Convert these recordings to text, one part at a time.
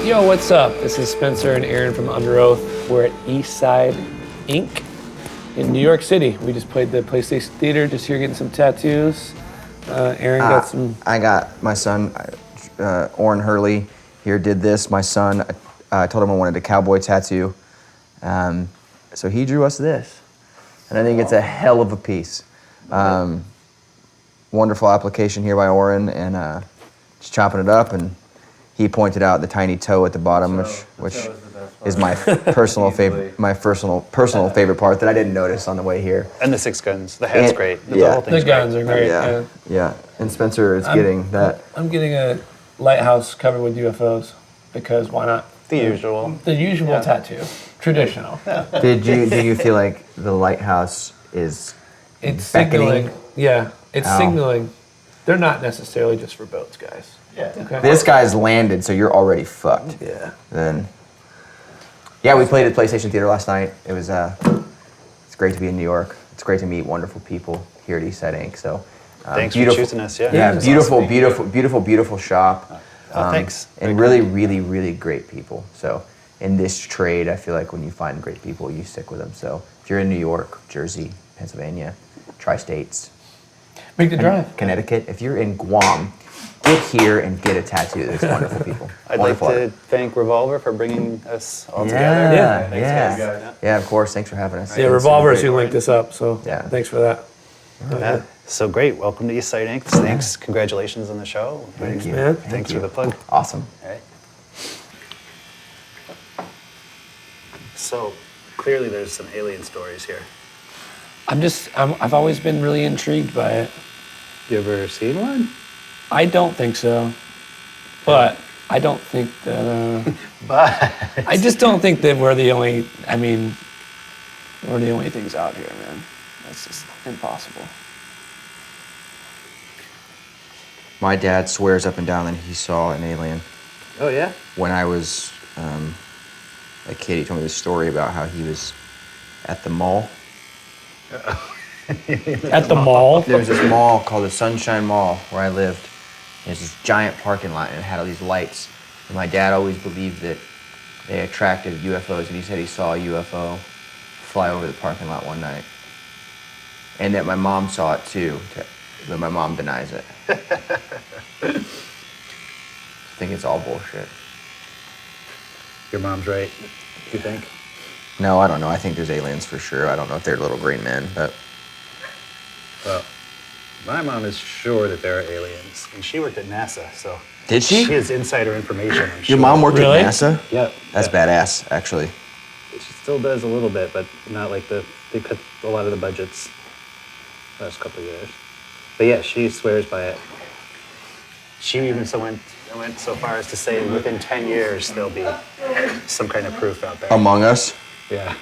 Yo, what's up? This is Spencer and Aaron from Underoath. We're at Eastside Inc. in New York City. We just played the PlayStation Theater, just here getting some tattoos. Aaron got some... I got my son, Orrin Hurley, here did this. My son, I told him I wanted a cowboy tattoo. So he drew us this. And I think it's a hell of a piece. Wonderful application here by Orrin, and just chopping it up, and he pointed out the tiny toe at the bottom, which is my personal favorite, favorite part that I didn't notice on the way here. And the 6 guns. The hat's great. Yeah. The guns are great. Yeah. And Spencer is getting that. I'm getting a lighthouse covered with UFOs because why not? The usual. The usual tattoo, traditional. Yeah. Did you feel like the lighthouse is It's beckoning? signaling. Yeah, it's signaling. They're not necessarily just for boats, guys. Yeah. Okay. This guy's landed, so you're already fucked. Yeah. Then. Yeah, we played at PlayStation Theater last night. It was it's great to be in New York. It's great to meet wonderful people here at Eastside Inc. So thanks for choosing us. Yeah, beautiful shop. Thanks. And really great people. So in this trade, I feel like when you find great people, you stick with them. So if you're in New York, Jersey, Pennsylvania, Tri-States, Make the drive. Connecticut, if you're in Guam, get here and get a tattoo. There's wonderful people. I'd Wonderful like to art. thank Revolver for bringing us all together. Yeah. Thanks, guys. Yeah, of course. Thanks for having us. Yeah, Revolver's who linked this up, so thanks for that. Yeah. So great. Welcome to Eastside Inc. Thanks. Congratulations on the show. Thank you. Man. Thanks for the plug. Awesome. All right. So clearly there's some alien stories here. I've always been really intrigued by it. You ever seen one? I don't think so, but I don't think that. But I just don't think that we're the only. I mean, we're the only things out here, man. That's just impossible. My dad swears up and down that he saw an alien. Oh yeah? When I was a kid, he told me this story about how he was at the mall. At the mall? There was this mall called the Sunshine Mall where I lived. There's this giant parking lot, and it had all these lights. And my dad always believed that they attracted UFOs, and he said he saw a UFO fly over the parking lot one night. And that my mom saw it too, but my mom denies it. I think it's all bullshit. Your mom's right, you think? No, I don't know. I think there's aliens for sure. I don't know if they're little green men, but... Well, my mom is sure that there are aliens, and she worked at NASA, so... Did she? She has insider information, I'm sure. Your mom worked Really? at NASA? Yep. That's badass, actually. She still does a little bit, but not like they cut a lot of the budgets the last couple of years. But yeah, she swears by it. She even went so far as to say within 10 years there'll be some kind of proof out there. Among Us? Yeah.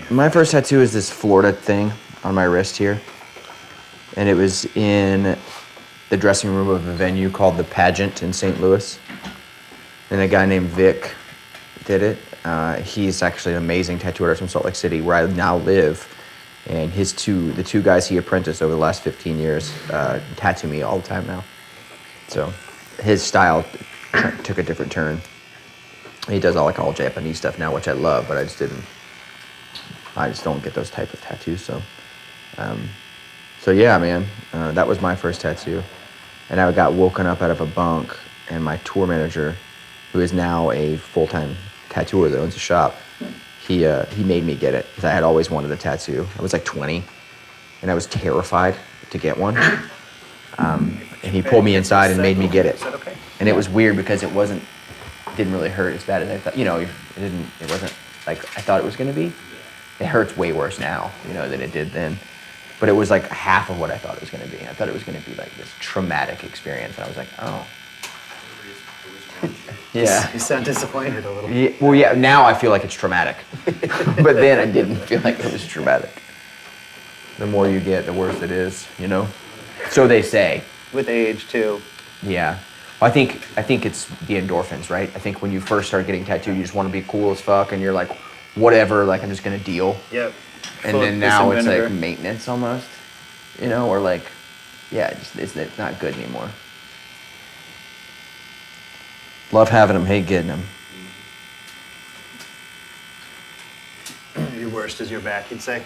My first tattoo is this Florida thing on my wrist here. And it was in the dressing room of a venue called The Pageant in St. Louis. And a guy named Vic did it. He's actually an amazing tattoo artist from Salt Lake City, where I now live. And the two guys he apprenticed over the last 15 years tattoo me all the time now. So his style took a different turn. He does all Japanese stuff now, which I love, but I just don't get those type of tattoos. So yeah, man, that was my first tattoo. And I got woken up out of a bunk, and my tour manager, who is now a full-time tattooer that owns a shop, he made me get it, because I had always wanted a tattoo. I was like 20, and I was terrified to get one. And he pulled me inside and made me get it. And it was weird because it didn't really hurt as bad as I thought. It wasn't like I thought it was gonna be. It hurts way worse now, than it did then. But it was like half of what I thought it was gonna be. I thought it was gonna be like this traumatic experience, and I was like, oh. Yeah. You sound disappointed a little. Yeah, well, yeah, now I feel like it's traumatic. But then I didn't feel like it was traumatic. The more you get, the worse it is, So they say. With age, too. Yeah. Well, I think it's the endorphins, right? I think when you first start getting tattooed, you just want to be cool as fuck, and you're like, whatever, like I'm just gonna deal. Yep. And then now it's like maintenance almost, or like yeah, it's not good anymore. Love having them, hate getting them. Your worst is your back, you'd say?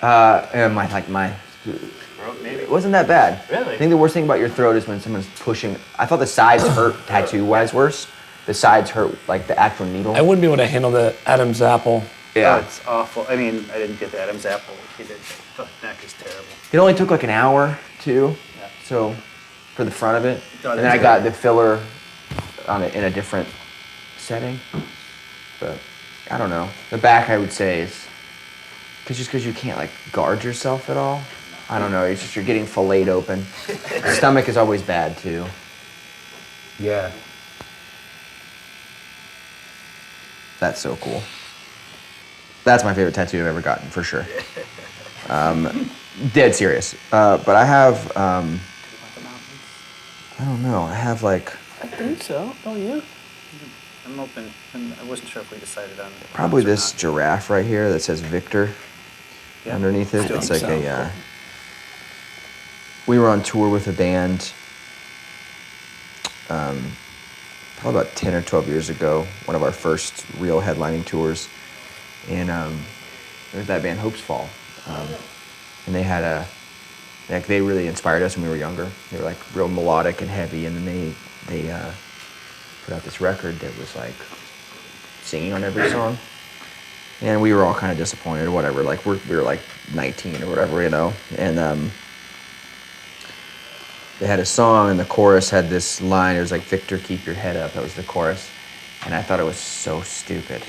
My Throat, maybe? it wasn't that bad. Really? I think the worst thing about your throat is when someone's pushing. I thought the sides hurt tattoo-wise worse. The sides hurt, like the actual needle. I wouldn't be able to handle the Adam's apple. Yeah. Oh, it's awful. I mean, I didn't get the Adam's apple like he did. The neck is terrible. It only took like an hour, too. Yeah. So, for the front of it. Oh, And then that's I got great. the filler on it in a different setting. But, I don't know. The back, I would say, is because you can't like guard yourself at all. I don't know. It's just you're getting filleted open. The stomach is always bad, too. Yeah. That's so cool. That's my favorite tattoo I've ever gotten, for sure. Dead serious. But I have, I don't know, I have like I think so. Don't you? I'm open. I wasn't sure if we decided on it. probably or this not. giraffe right here that says Victor Yeah. underneath it. Still It's like think a, so. we were on tour with a band probably about 10 or 12 years ago, one of our first real headlining tours. And there's that band Hopes Fall. And they had they really inspired us when we were younger. They were like real melodic and heavy, and then they put out this record that was like singing on every song. And we were all kind of disappointed or whatever. Like we were like 19 or whatever, you know. And they had a song, and the chorus had this line. It was like, "Victor, keep your head up." That was the chorus. And I thought it was so stupid.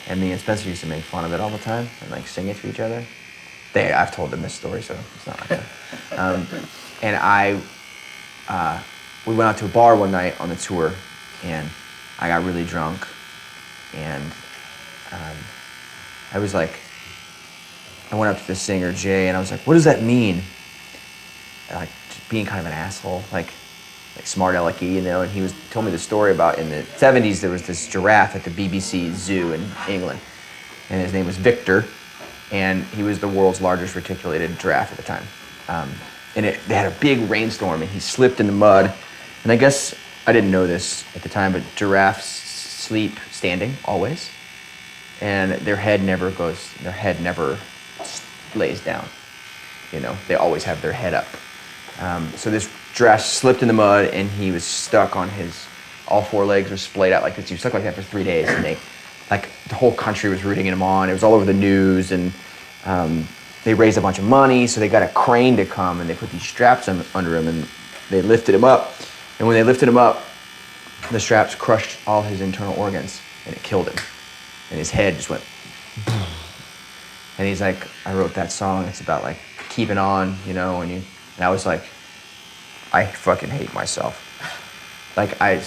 And me and Spencer used to make fun of it all the time and like sing it to each other. I've told them this story, so it's not like that. And we went out to a bar one night on the tour, and I got really drunk, and I was like, I went up to the singer, Jay, and I was like, "What does that mean?" Like, just being kind of an asshole, like smart alecky, you know. And he told me the story about in the 70s there was this giraffe at the BBC Zoo in England, and his name was Victor, and he was the world's largest reticulated giraffe at the time. And they had a big rainstorm, and he slipped in the mud. And I guess I didn't know this at the time, but giraffes sleep standing always, and their head never lays down. You know, they always have their head up. So this giraffe slipped in the mud, and he was stuck on all four legs were splayed out like this. He was stuck like that for 3 days, and the whole country was rooting him on. It was all over the news, and they raised a bunch of money, so they got a crane to come, and they put these straps under him, and they lifted him up. And when they lifted him up, the straps crushed all his internal organs, and it killed him. And his head just went. And he's like, I wrote that song. It's about like keeping on, you know. And I was like, I fucking hate myself. So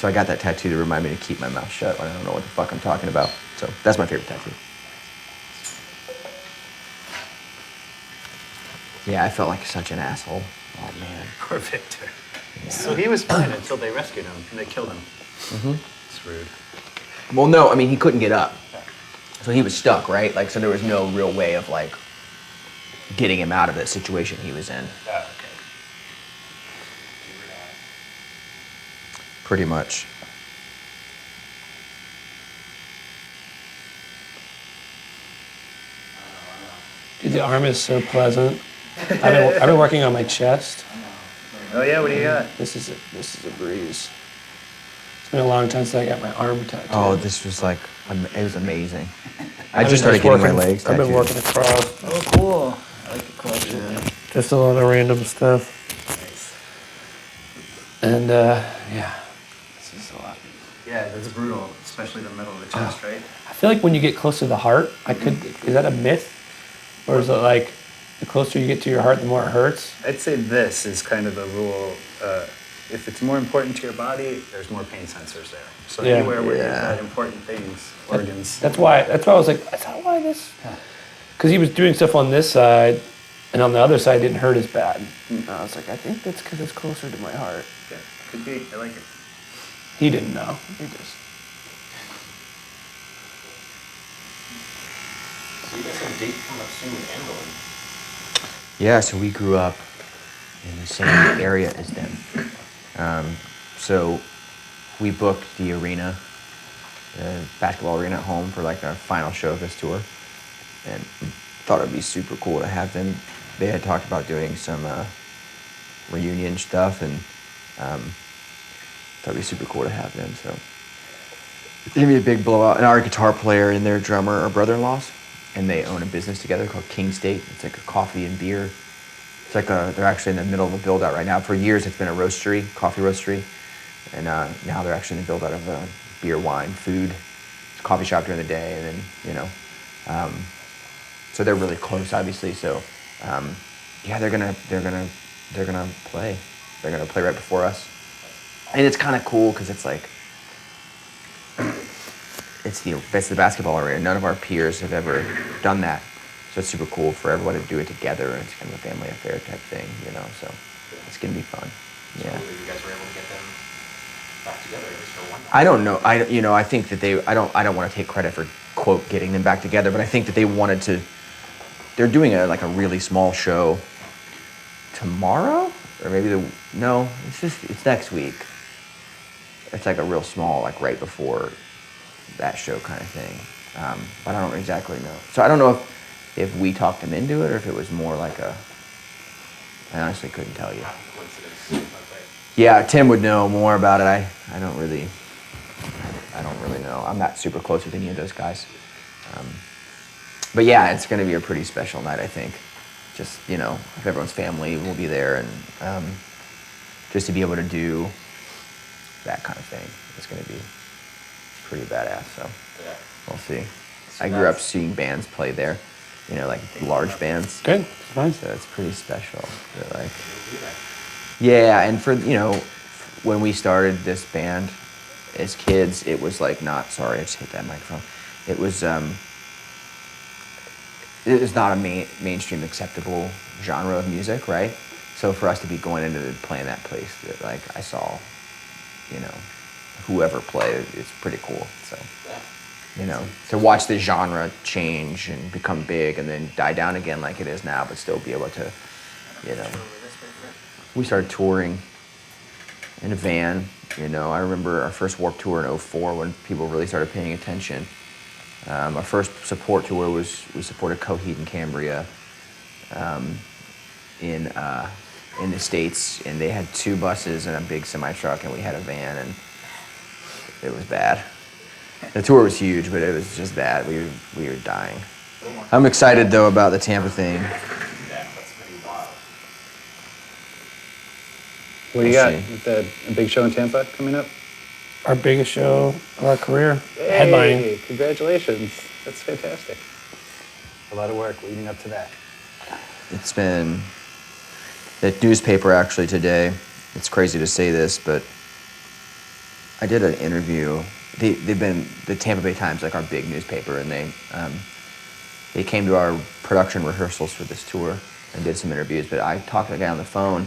I got that tattoo to remind me to keep my mouth shut when I don't know what the fuck I'm talking about. So that's my favorite tattoo. Yeah, I felt like such an asshole. Oh man. Poor Victor. Yeah. So he was fine until they rescued him and they killed him. Mm-hmm. It's rude. Well, no, I mean, he couldn't get up. So he was stuck, right? Like, so there was no real way of like getting him out of the situation he was in. Oh, okay. Pretty much. Dude, the arm is so pleasant. I've been working on my chest. Oh yeah, what do you got? This is a breeze. It's been a long time since I got my arm tattooed. Oh, this was like, it was amazing. I I've just been started getting my working- legs I've tattooed. been working across. Oh, cool. I like the collection. Just a lot of random stuff. And yeah, this is a lot. Yeah, that's brutal, especially the middle of the chest, right? I feel like when you get close to the heart, is that a myth? Or is it like the closer you get to your heart, the more it hurts? I'd say this is kind of the rule. If it's more important to your body, there's more pain sensors there. So Yeah. anywhere where you've Yeah. got important things, organs. That's why I was like, is that why this? Because he was doing stuff on this side, and on the other side it didn't hurt as bad. And I was like, I think that's because it's closer to my heart. Yeah, could be. I like it. He didn't know. He just. Yeah, so we grew up in the same area as them. So we booked the arena, the basketball arena at home for like our final show of this tour, and thought it'd be super cool to have them. They had talked about doing some reunion stuff, and thought it'd be super cool to have them. So it's gonna be a big blowout. And our guitar player and their drummer are brother-in-laws, and they own a business together called King State. It's like a coffee and beer. It's like they're actually in the middle of a build-out right now. For years, it's been a roastery, coffee roastery, and now they're actually in the build-out of beer, wine, food, coffee shop during the day, and then so they're really close, obviously. So yeah, they're gonna play. They're gonna play right before us, and it's kind of cool because it's like it's the basketball arena. None of our peers have ever done that. So it's super cool for everyone to do it together, and it's kind of a family affair type thing, so it's gonna be fun. Yeah. So you guys were able to get them back together at least for one night. I don't know. I think that I don't want to take credit for quote getting them back together, but I think that they wanted to. They're doing a really small show tomorrow, or maybe it's next week. It's like a real small, like right before that show kind of thing. But I don't exactly know. So I don't know if we talked them into it, or if it was more like I honestly couldn't tell you. Yeah, Tim would know more about it. I don't really know. I'm not super close with any of those guys. But yeah, it's going to be a pretty special night, I think. Just, if everyone's family will be there, and just to be able to do that kind of thing, it's going to be pretty badass. So Yeah. we'll see. I grew up seeing bands play there, like large bands. Good. Fine. So it's pretty special. They're like, yeah, and for when we started this band as kids, it was like not. Sorry, I just hit that microphone. It was not a mainstream acceptable genre of music, right? So for us to be going into playing that place, that like I saw, whoever played, it's pretty cool. So. To watch the genre change and become big and then die down again like it is now, but still be able to, We started touring in a van, I remember our first Warped Tour in '04 when people really started paying attention. Our first support tour we supported Coheed and Cambria in the States, and they had 2 buses and a big semi-truck, and we had a van, and it was bad. The tour was huge, but it was just bad. We were dying. I'm excited, though, about the Tampa thing. Yeah, that's pretty wild. What do you got? With a big show in Tampa coming up? Our biggest show of our career. Hey, Headlining. Congratulations. That's fantastic. A lot of work leading up to that. It's been the newspaper actually today. It's crazy to say this, but I did an interview. They've been the Tampa Bay Times, like our big newspaper, and they came to our production rehearsals for this tour and did some interviews. But I talked to the guy on the phone,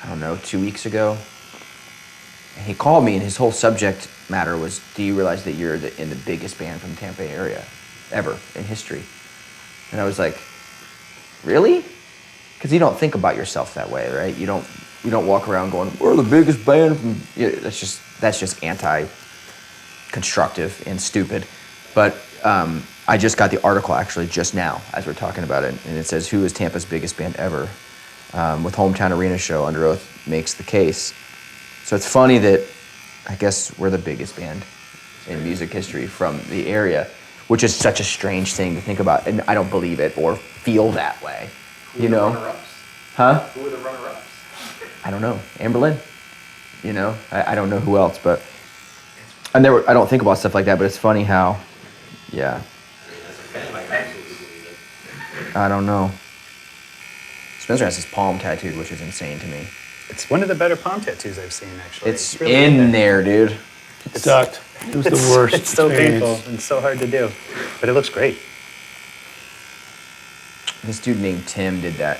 I don't know, 2 weeks ago, and he called me, and his whole subject matter was, "Do you realize that you're in the biggest band from the Tampa Bay area ever in history?" And I was like, "Really?" Because you don't think about yourself that way, right? You don't walk around going, "We're the biggest band from." That's just anti-constructive and stupid. But I just got the article actually just now as we're talking about it, and it says, "Who is Tampa's biggest band ever?" With Hometown Arena Show, Underoath makes the case. So it's funny that I guess we're the biggest band in music history from the area, which is such a strange thing to think about, and I don't believe it or feel that way. Who were the runner-ups? Huh? Who were the runner-ups? I don't know. Amberlin? I don't know who else, but I don't think about stuff like that, but it's funny how, yeah. As a fan, I absolutely believe it. I don't know. Spencer has his palm tattooed, which is insane to me. It's one of the better palm tattoos I've seen, actually. It's really in there, dude. It sucked. It was the worst. It's so experience. painful and so hard to do, but it looks great. This dude named Tim did that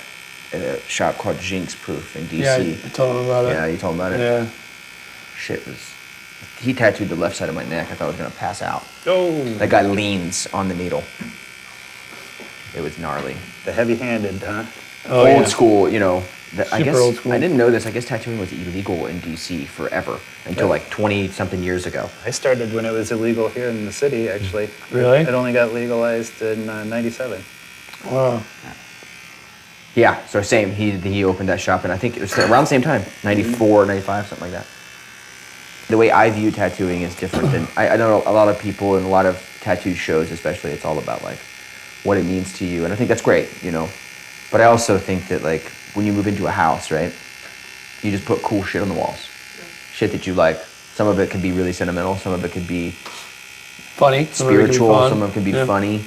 at a shop called Jinx Proof in DC. Yeah, I told him about it. Yeah, you told him about it? Yeah. Shit was... He tattooed the left side of my neck. I thought I was going to pass out. Oh, That guy leans on the needle. It was gnarly. the heavy-handed, huh? Oh, old yeah. school, you know. I Super guess old school. I didn't know this. I guess tattooing was illegal in DC forever until like 20-something years ago. I started when it was illegal here in the city, actually. Really? It only got legalized in '97. Wow. Yeah, so same. He opened that shop, and I think it was around the same time, 94, 95, something like that. The way I view tattooing is different than I know a lot of people and a lot of tattoo shows, especially. It's all about like what it means to you, and I think that's great, you know. But I also think that like when you move into a house, right, you just put cool shit on the walls, shit that you like. Some of it could be really sentimental, some of it could be Funny. spiritual, some of it could be funny,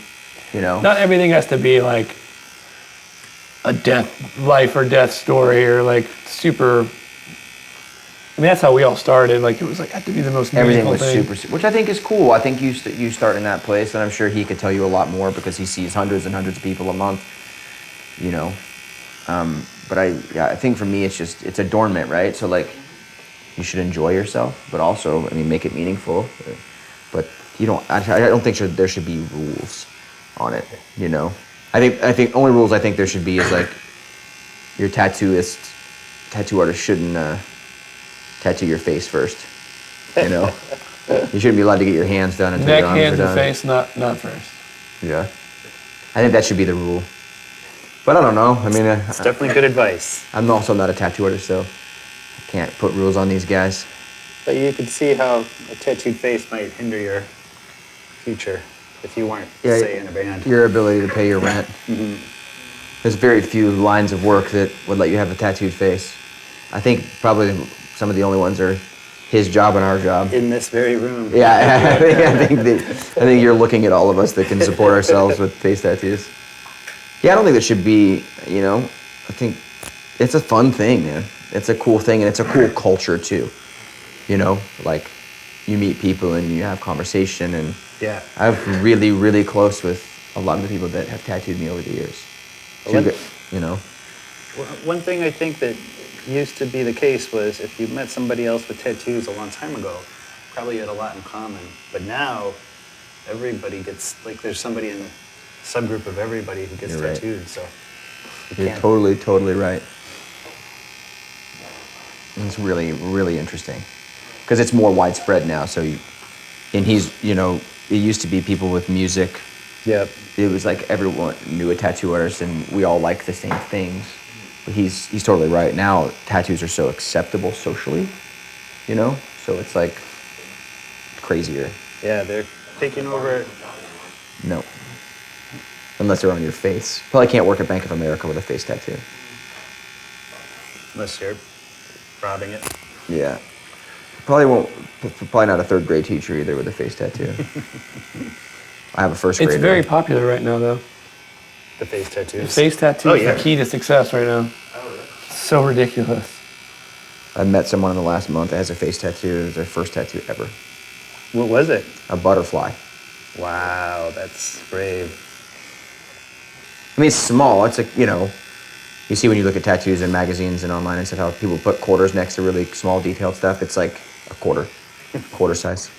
you know. Not everything has to be like a life or death story or like super. I mean, that's how we all started. Like, it was like, had to be the most Everything meaningful was thing. super, which I think is cool. I think you start in that place, and I'm sure he could tell you a lot more because he sees hundreds and hundreds of people a month, you know. But I think for me, it's adornment, right? So like, you should enjoy yourself, but also, I mean, make it meaningful. But I don't think there should be rules on it, you know. I think only rules I think there should be is like, your tattoo artist shouldn't tattoo your face first, you know. You shouldn't be allowed to get your hands done until Neck, your arms hands, are and done. face, not first. Yeah, I think that should be the rule. But I don't know. I mean, It's definitely good advice. I'm also not a tattoo artist, so I can't put rules on these guys. But you could see how a tattooed face might hinder your future if you weren't, say, in a band. Your ability to pay your rent. There's very few lines of work that would let you have a tattooed face. I think probably some of the only ones are his job and our job. In this very room. Yeah, I think you're looking at all of us that can support ourselves with face tattoos. Yeah, I don't think that should be, you know, I think it's a fun thing, man. It's a cool thing, and it's a cool culture too. You know, like, you meet people and you have conversation, and Yeah. I'm really, really close with a lot of the people that have tattooed me over the years. You know. One thing I think that used to be the case was if you met somebody else with tattoos a long time ago, probably you had a lot in common. But now, everybody gets, like, there's somebody in the subgroup of everybody who gets You're right. tattooed, so you You're can't. totally right. It's really, really interesting. Because it's more widespread now, and he's, you know, it used to be people with music. Yep. It was like everyone knew a tattoo artist and we all like the same things. But he's totally right. Now, tattoos are so acceptable socially, you know? So it's like crazier. Yeah, they're taking over. No. Unless they're on your face. Probably can't work at Bank of America with a face tattoo. Unless you're robbing it. Yeah. Probably not a third grade teacher either with a face tattoo. I have a first grader. It's very popular right now, though. The face tattoos. Face tattoo Oh, is yeah. the key to success right now. So ridiculous. I met someone in the last month that has a face tattoo. It was their first tattoo ever. What was it? A butterfly. Wow, that's brave. I mean, it's small. It's like, you know, you see when you look at tattoos in magazines and online and stuff, how people put quarters next to really small detailed stuff. It's like a quarter size.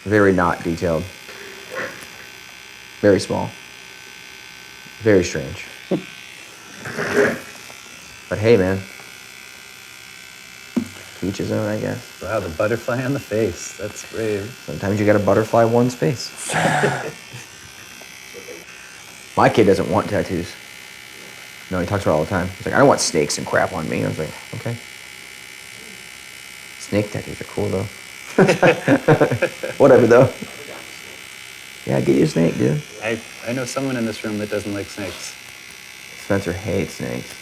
Very not detailed. Very small. Very strange. But hey, man. To each his own, I guess. Wow, the butterfly on the face. That's brave. Sometimes you gotta butterfly one's face. My kid doesn't want tattoos. No, he talks about it all the time. He's like, I don't want snakes and crap on me. I was like, okay. Snake tattoos are cool, though. Whatever, though. Yeah, get you a snake, dude. I know someone in this room that doesn't like snakes. Spencer hates snakes.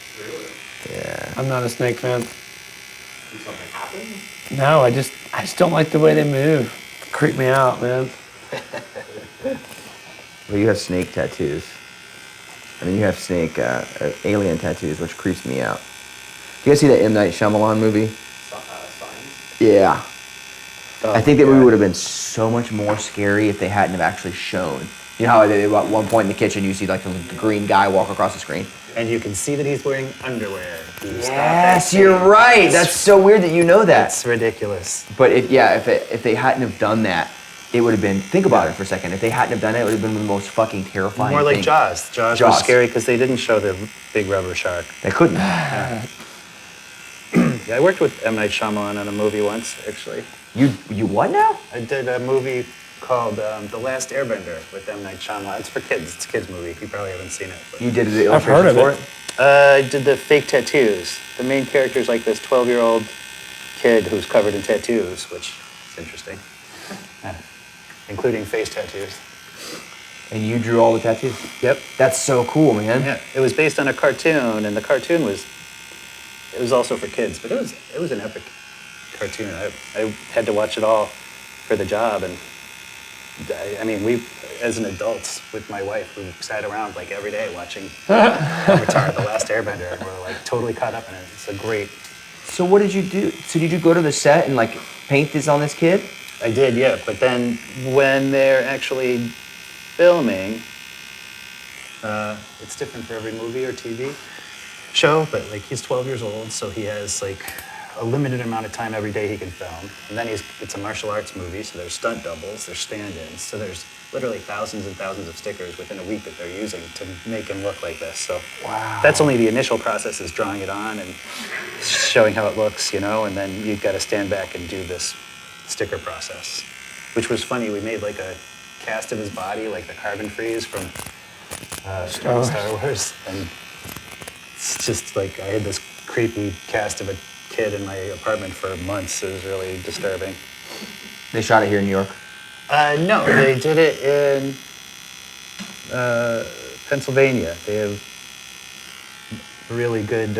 Yeah. I'm not a snake fan. No, I just don't like the way they move. Creep me out, man. Well, you have snake tattoos. I mean, you have snake alien tattoos, which creeps me out. Do you guys see that M. Night Shyamalan movie? Yeah. Oh, I think that movie would have been so much more scary if they hadn't have actually shown. You know how at one point in the kitchen you see like the green guy walk across the screen? And you can see that he's wearing underwear. Yes, you're right. That's so weird that you know that. That's ridiculous. But if they hadn't have done that, it would have been, think about it for a second, if they hadn't have done it, it would have been the most fucking terrifying More like thing. Jaws. Jaws was scary because they didn't show the big rubber shark. They couldn't. Yeah, I worked with M. Night Shyamalan on a movie once, actually. You what now? I did a movie called The Last Airbender with M. Night Shyamalan. It's for kids. It's a kids' movie. You probably haven't seen it. But You did the I've heard illustration of for it. it? I did the fake tattoos. The main character is like this 12-year-old kid who's covered in tattoos, which is interesting, including face tattoos. And you drew all the tattoos? Yep. That's so cool, man. Yeah. It was based on a cartoon, and the cartoon was also for kids, but it was an epic cartoon. I had to watch it all for the job, and I mean, we, as an adults with my wife, we sat around like every day watching Avatar: The Last Airbender, and we're like totally caught up in it. It's a great. So what did you do? So did you go to the set and like paint this on this kid? I did, yeah. But then when they're actually filming, it's different for every movie or TV show. But like he's 12 years old, so he has like a limited amount of time every day he can film. And then it's a martial arts movie, so there's stunt doubles, there's stand-ins. So there's literally thousands and thousands of stickers within a week that they're using to make him look like this. So that's only the initial process, is drawing it on and showing how it looks, you know, and then you've got to stand back and do this sticker process, which was funny. We made like a cast of his body, like the carbon freeze from Star Wars. And it's just like, I had this creepy cast of a kid in my apartment for months. It was really disturbing. They shot it here in New York? No, they did it in Pennsylvania. They have really good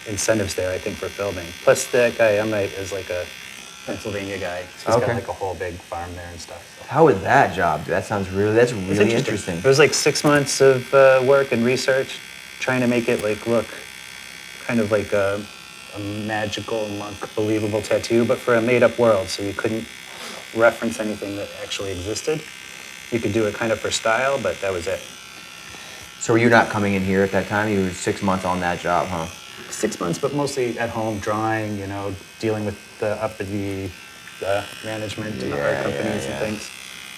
incentives there, I think, for filming. Plus, that guy, M. Night, is like a Pennsylvania guy. So he's got like a whole big farm there and stuff. So. How was that job? That's really interesting. It was like 6 months of work and research, trying to make it like look kind of like a magical, monk, believable tattoo, but for a made-up world, so you couldn't reference anything that actually existed. You could do it kind of for style, but that was it. So were you not coming in here at that time? You were 6 months on that job, huh? 6 months, but mostly at home, drawing, you know, dealing with the uppity management and the art companies and things.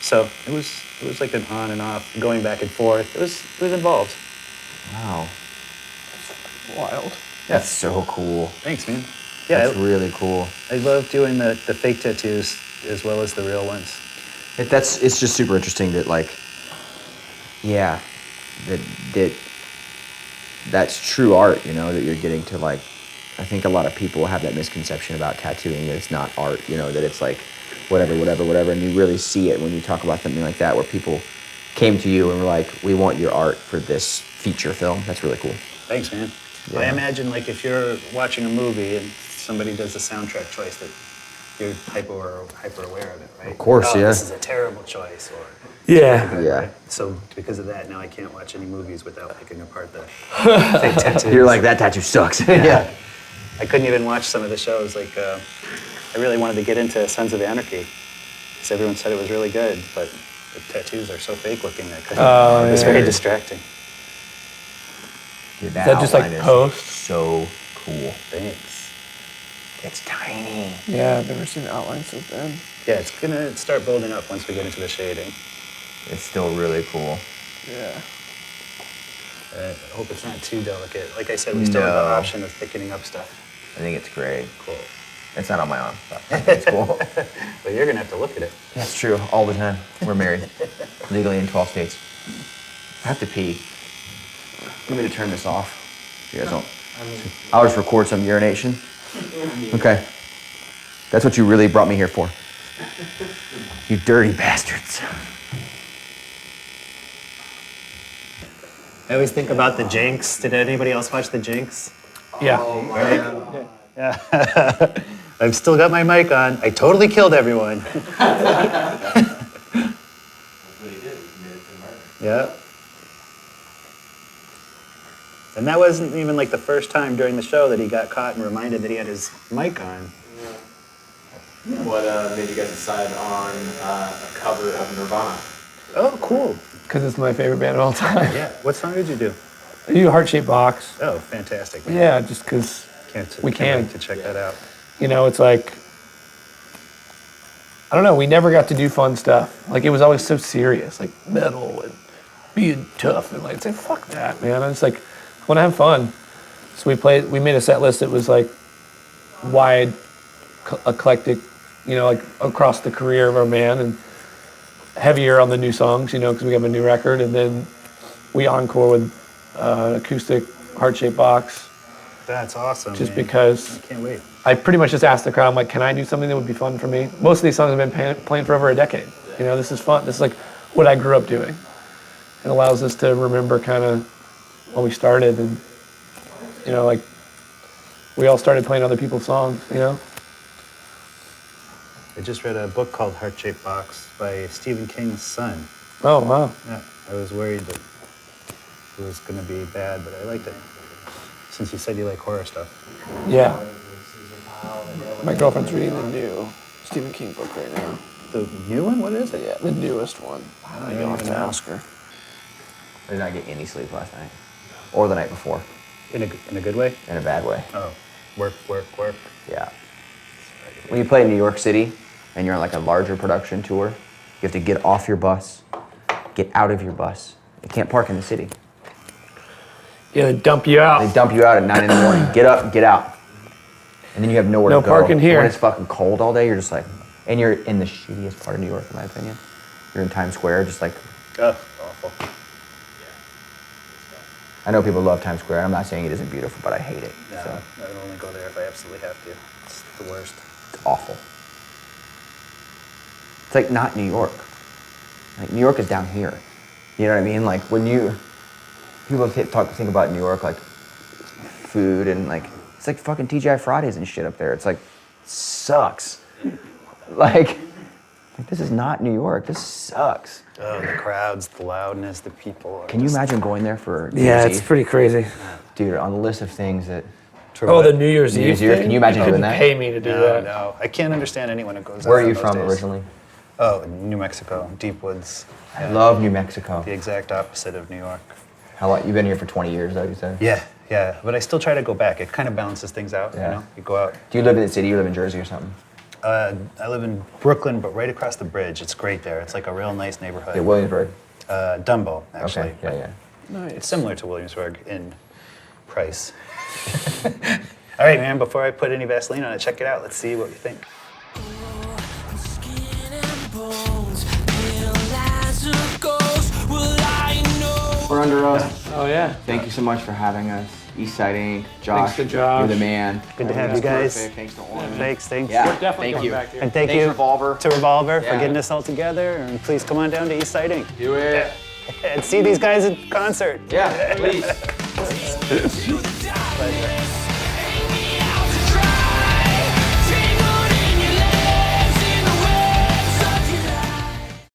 So it was like an on and off, going back and forth. It was involved. Wow. Wild. That's so cool. Thanks, man. Yeah, That's really cool. I love doing the fake tattoos as well as the real ones. It's just super interesting that like, yeah, that's true art, you know, that you're getting to like, I think a lot of people have that misconception about tattooing, that it's not art, you know, that it's like whatever, and you really see it when you talk about something like that, where people came to you and were like, we want your art for this feature film. That's really cool. Thanks, man. Yeah. I imagine like if you're watching a movie and somebody does a soundtrack choice, that you're hyper aware of it, right? Of course, yeah. This is a terrible choice, or Yeah. Yeah. so because of that, now I can't watch any movies without picking apart the fake tattoos. You're like, that tattoo sucks. Yeah. I couldn't even watch some of the shows. Like, I really wanted to get into Sons of Anarchy, because everyone said it was really good, but the tattoos are so fake looking that it was very distracting. Dude, Is that just like outline is post? So cool. Thanks. It's tiny. Yeah, I've never seen the outline so thin. Yeah, it's gonna start building up once we get into the shading. It's still really cool. Yeah. I hope it's not too delicate. Like I said, we still have the option of thickening up stuff. I think it's great. Cool. It's not on my arm, but I think it's cool. But you're gonna have to look at it. That's true, all the time. We're married, legally in 12 states. I have to pee. You want me to turn this off? You guys don't. I'll just record some urination. Okay. That's what you really brought me here for. You dirty bastards. I always think about the Jinx. Did anybody else watch the Jinx? Yeah. Right? Yeah. I've still got my mic on. I totally killed everyone. Yeah. And that wasn't even like the first time during the show that he got caught and reminded that he had his mic on. What made you guys decide on a cover of Nirvana? Oh, cool. Because it's my favorite band of all time. Yeah. What song did you do? I do Heart-Shaped Box. Oh, fantastic. Man. Yeah, just because We can. wait to check that out. You know, it's like, I don't know, we never got to do fun stuff. Like, it was always so serious, like metal and being tough. And like, say, fuck that, man. I was like, I want to have fun. So we made a set list that was like wide, eclectic, you know, like across the career of our band, and heavier on the new songs, you know, because we have a new record. And then we encore with acoustic heart-shaped box. That's awesome. Just man. because I can't wait. I pretty much just asked the crowd, I'm like, can I do something that would be fun for me? Most of these songs have been playing for over a decade. You know, this is fun. This is like what I grew up doing. It allows us to remember kind of when we started, and, you know, like, we all started playing other people's songs, you know? I just read a book called Heart-Shaped Box by Stephen King's son. Oh, wow. Yeah, I was worried that it was going to be bad, but I liked it. Since you said you like horror stuff. Yeah. My girlfriend's reading the new Stephen King book right now. The new one? What is it? Yeah, the newest one. I don't have to ask her. I did not get any sleep last night. Or the night before. In a good way? In a bad way. Oh, work. Yeah. When you play in New York City and you're on like a larger production tour, you have to get off your bus, get out of your bus. You can't park in the city. Yeah, they dump you out. They dump you out at 9 in the morning. Get up, get out. And then you have nowhere to go. No parking here. When it's fucking cold all day, you're just like, and you're in the shittiest part of New York, in my opinion. You're in Times Square, just like. Oh, awful. I know people love Times Square. I'm not saying it isn't beautiful, but I hate it. No, So I would only go there if I absolutely have to. It's the worst. it's awful. It's like not New York. Like New York is down here. You know what I mean? Like when people think about New York like food and like, it's like fucking TGI Fridays and shit up there. It's like, sucks. Like this is not New York. This sucks. Oh, the crowds, the loudness, the people. Can you imagine going there for New Yeah, Year's it's Eve? pretty crazy. Dude, on the list of things that... Oh, the New Year's New Eve Year's Eve, thing? can you imagine doing couldn't that? pay me to do that. No, I can't understand anyone who goes out Where are on you those from days. originally? Oh, New Mexico, deep woods. I love New Mexico. The exact opposite of New York. How long? You've been here for 20 years, though, you said? Yeah, but I still try to go back. It kind of balances things out, Yeah. you know? You go out. Do you live in the city? You live in Jersey or something? I live in Brooklyn, but right across the bridge. It's great there. It's like a real nice neighborhood. Yeah, Williamsburg. Dumbo, actually. Okay, yeah. It's similar to Williamsburg in price. All right, man, before I put any Vaseline on it, check it out. Let's see what you think. We're Underoath. Oh, yeah. Thank you so much for having us. Eastside Inc. Josh, Thanks to Josh. you're the man. Good to have you guys. Perfect. Thanks to Orange. Thanks. Yeah, definitely thank coming you. back here. And thank Thanks, you Revolver. to Revolver Yeah. for getting us all together. And please come on down to Eastside Inc. Do it. And see these guys at concert. Yeah, please. Pleasure.